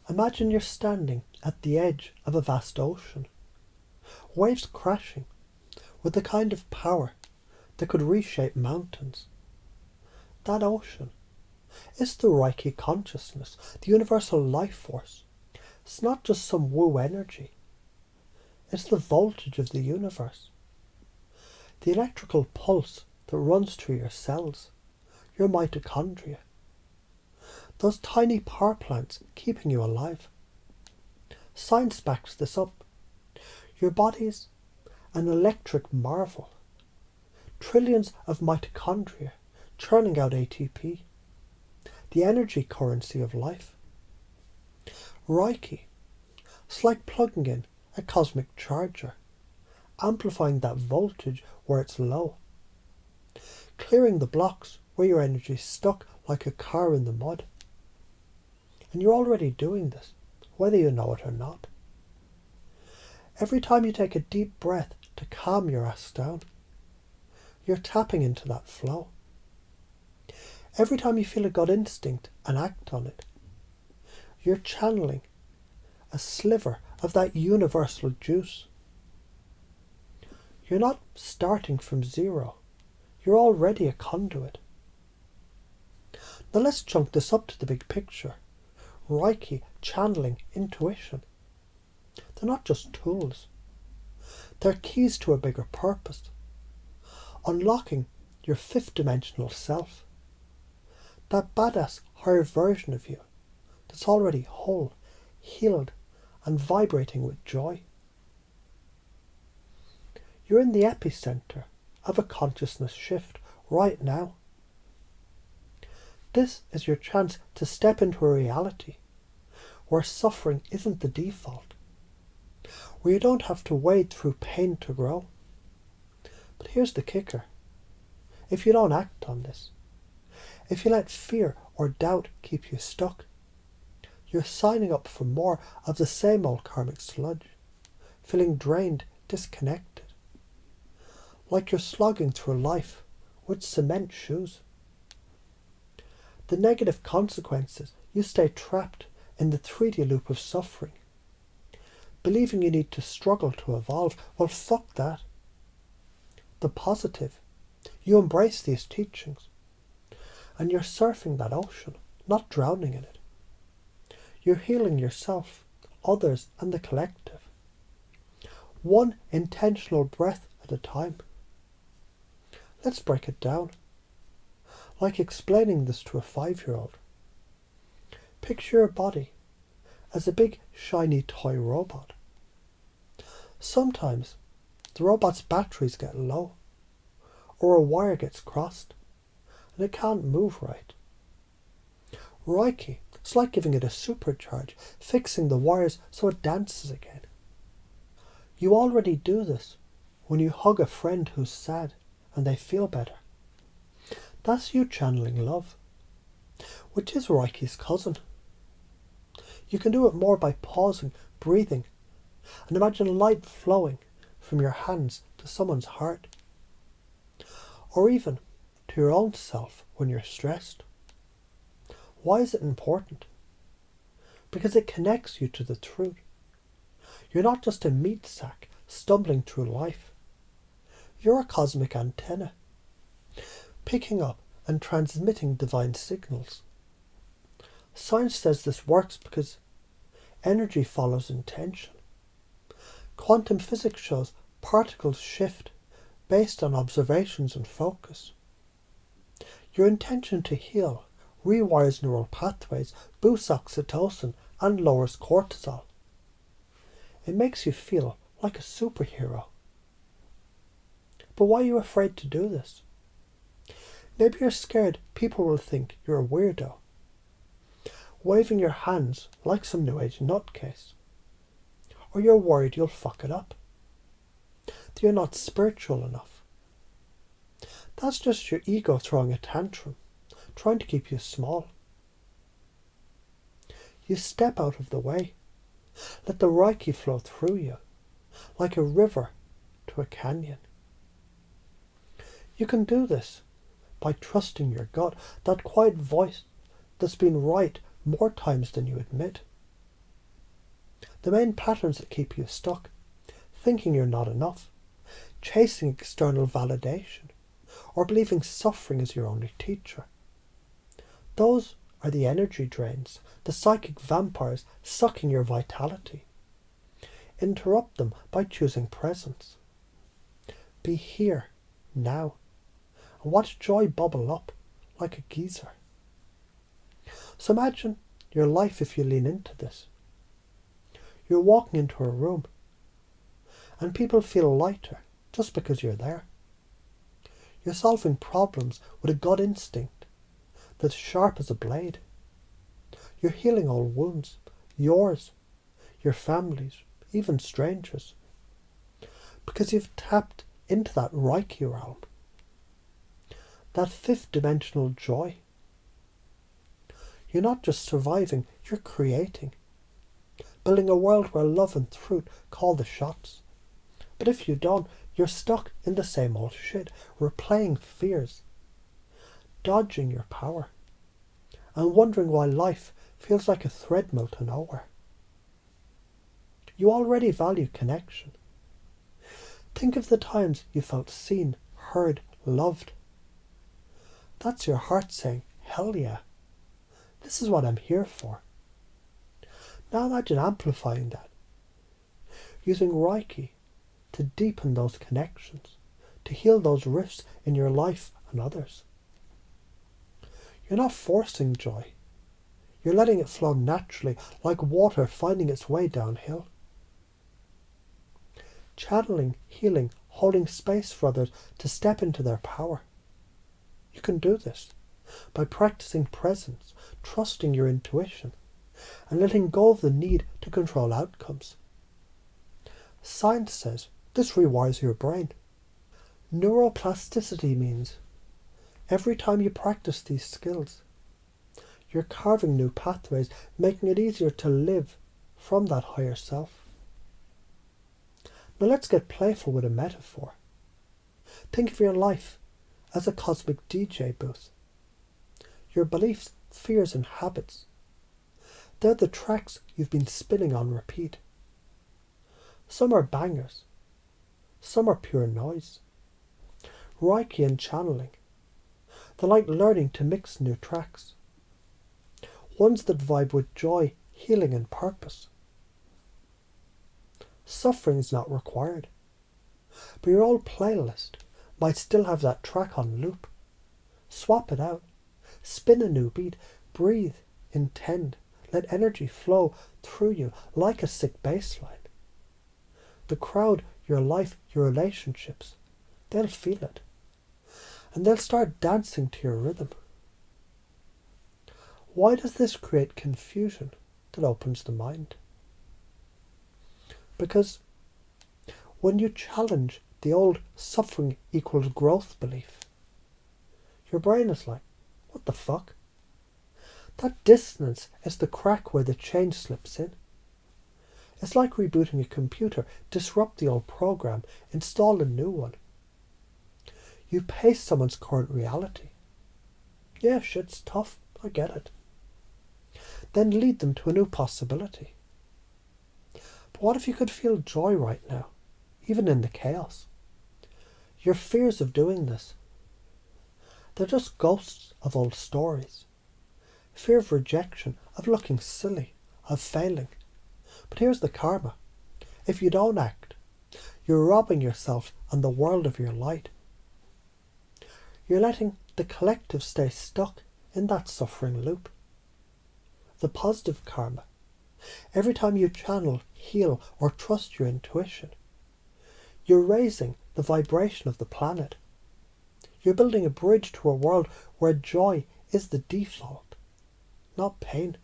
Imagine you're standing at the edge of a vast ocean, waves crashing with the kind of power that could reshape mountains. That ocean is the Reiki consciousness, the universal life force. It's not just some woo energy. It's the voltage of the universe. The electrical pulse that runs through your cells, your mitochondria. Those tiny power plants keeping you alive. Science backs this up. Your body's an electric marvel. Trillions of mitochondria churning out ATP. The energy currency of life. Reiki, it's like plugging in a cosmic charger, amplifying that voltage where it's low, clearing the blocks where your energy's stuck like a car in the mud. And you're already doing this, whether you know it or not. Every time you take a deep breath to calm your ass down, you're tapping into that flow. Every time you feel a gut instinct and act on it, you're channeling a sliver of that universal juice. You're not starting from zero. You're already a conduit. Now let's chunk this up to the big picture. Reiki, channeling, intuition. They're not just tools. They're keys to a bigger purpose. Unlocking your fifth dimensional self. That badass higher version of you that's already whole, healed, and vibrating with joy. You're in the epicenter of a consciousness shift right now. This is your chance to step into a reality where suffering isn't the default, where you don't have to wade through pain to grow. But here's the kicker. If you don't act on this, if you let fear or doubt keep you stuck, you're signing up for more of the same old karmic sludge, feeling drained, disconnected, like you're slogging through life with cement shoes. The negative consequences, you stay trapped in the 3D loop of suffering, believing you need to struggle to evolve. Well, fuck that. The positive, you embrace these teachings, and you're surfing that ocean, not drowning in it. You're healing yourself, others, and the collective. One intentional breath at a time. Let's break it down. Like explaining this to a 5-year-old. Picture your body as a big, shiny toy robot. Sometimes the robot's batteries get low, or a wire gets crossed, and it can't move right. Reiki, it's like giving it a supercharge, fixing the wires so it dances again. You already do this when you hug a friend who's sad and they feel better. That's you channeling love, which is Reiki's cousin. You can do it more by pausing, breathing, and imagine light flowing from your hands to someone's heart, or even to your own self when you're stressed. Why is it important? Because it connects you to the truth. You're not just a meat sack stumbling through life. You're a cosmic antenna, picking up and transmitting divine signals. Science says this works because energy follows intention. Quantum physics shows particles shift based on observations and focus. Your intention to heal rewires neural pathways, boosts oxytocin, and lowers cortisol. It makes you feel like a superhero. But why are you afraid to do this? Maybe you're scared people will think you're a weirdo, waving your hands like some new age nutcase. Or you're worried you'll fuck it up, that you're not spiritual enough. That's just your ego throwing a tantrum, trying to keep you small. You step out of the way. Let the Reiki flow through you, like a river to a canyon. You can do this by trusting your gut, that quiet voice that's been right more times than you admit. The main patterns that keep you stuck, thinking you're not enough, chasing external validation, or believing suffering is your only teacher. Those are the energy drains, the psychic vampires sucking your vitality. Interrupt them by choosing presence. Be here, now, and watch joy bubble up like a geyser. So imagine your life if you lean into this. You're walking into a room, and people feel lighter just because you're there. You're solving problems with a gut instinct that's sharp as a blade. You're healing old wounds, yours, your family's, even strangers, because you've tapped into that Reiki realm, that fifth dimensional joy. You're not just surviving, you're creating, building a world where love and truth call the shots. But if you don't, you're stuck in the same old shit, replaying fears, dodging your power, and wondering why life feels like a treadmill to nowhere. You already value connection. Think of the times you felt seen, heard, loved. That's your heart saying, hell yeah, this is what I'm here for. Now imagine amplifying that, using Reiki to deepen those connections, to heal those rifts in your life and others. You're not forcing joy. You're letting it flow naturally, like water finding its way downhill. Channeling, healing, holding space for others to step into their power. You can do this by practicing presence, trusting your intuition, and letting go of the need to control outcomes. Science says this rewires your brain. Neuroplasticity means every time you practice these skills, you're carving new pathways, making it easier to live from that higher self. Now let's get playful with a metaphor. Think of your life as a cosmic DJ booth. Your beliefs, fears and habits, they're the tracks you've been spinning on repeat. Some are bangers, some are pure noise. Reiki and channeling, they're like learning to mix new tracks. Ones that vibe with joy, healing and purpose. Suffering is not required, but your old playlist might still have that track on loop. Swap it out, spin a new beat, breathe, intend, let energy flow through you like a sick bass line. The crowd, your life, your relationships, they'll feel it, and they'll start dancing to your rhythm. Why does this create confusion that opens the mind? Because when you challenge the old suffering equals growth belief, your brain is like, what the fuck? That dissonance is the crack where the change slips in. It's like rebooting a computer, disrupt the old program, install a new one. You pace someone's current reality. Yeah, shit's tough, I get it. Then lead them to a new possibility. But what if you could feel joy right now, even in the chaos? Your fears of doing this, they're just ghosts of old stories. Fear of rejection, of looking silly, of failing. But here's the karma. If you don't act, you're robbing yourself and the world of your light. You're letting the collective stay stuck in that suffering loop. The positive karma. Every time you channel, heal, or trust your intuition, you're raising the vibration of the planet. You're building a bridge to a world where joy is the default, not pain.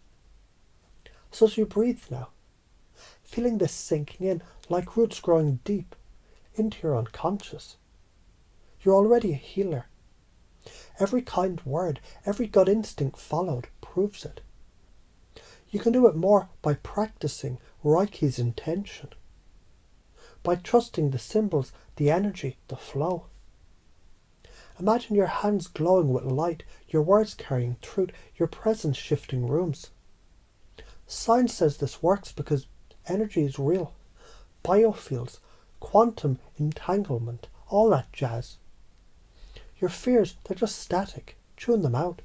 So as you breathe now, feeling this sinking in like roots growing deep into your unconscious. You're already a healer. Every kind word, every gut instinct followed proves it. You can do it more by practicing Reiki's intention, by trusting the symbols, the energy, the flow. Imagine your hands glowing with light, your words carrying truth, your presence shifting rooms. Science says this works because Energy is real. Biofields, quantum entanglement, all that jazz. Your fears, they're just static. Tune them out.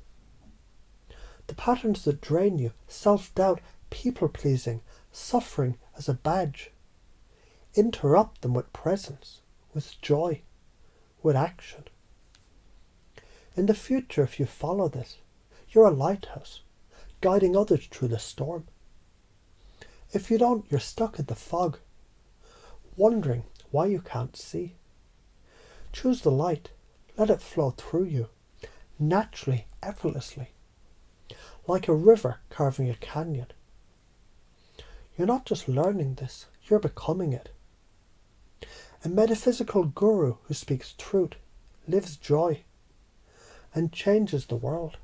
The patterns that drain you, self-doubt, people-pleasing, suffering as a badge. Interrupt them with presence, with joy, with action. In the future, if you follow this, you're a lighthouse, guiding others through the storm. If you don't, you're stuck in the fog, wondering why you can't see. Choose the light, let it flow through you, naturally, effortlessly, like a river carving a canyon. You're not just learning this, you're becoming it. A metaphysical guru who speaks truth, lives joy, and changes the world.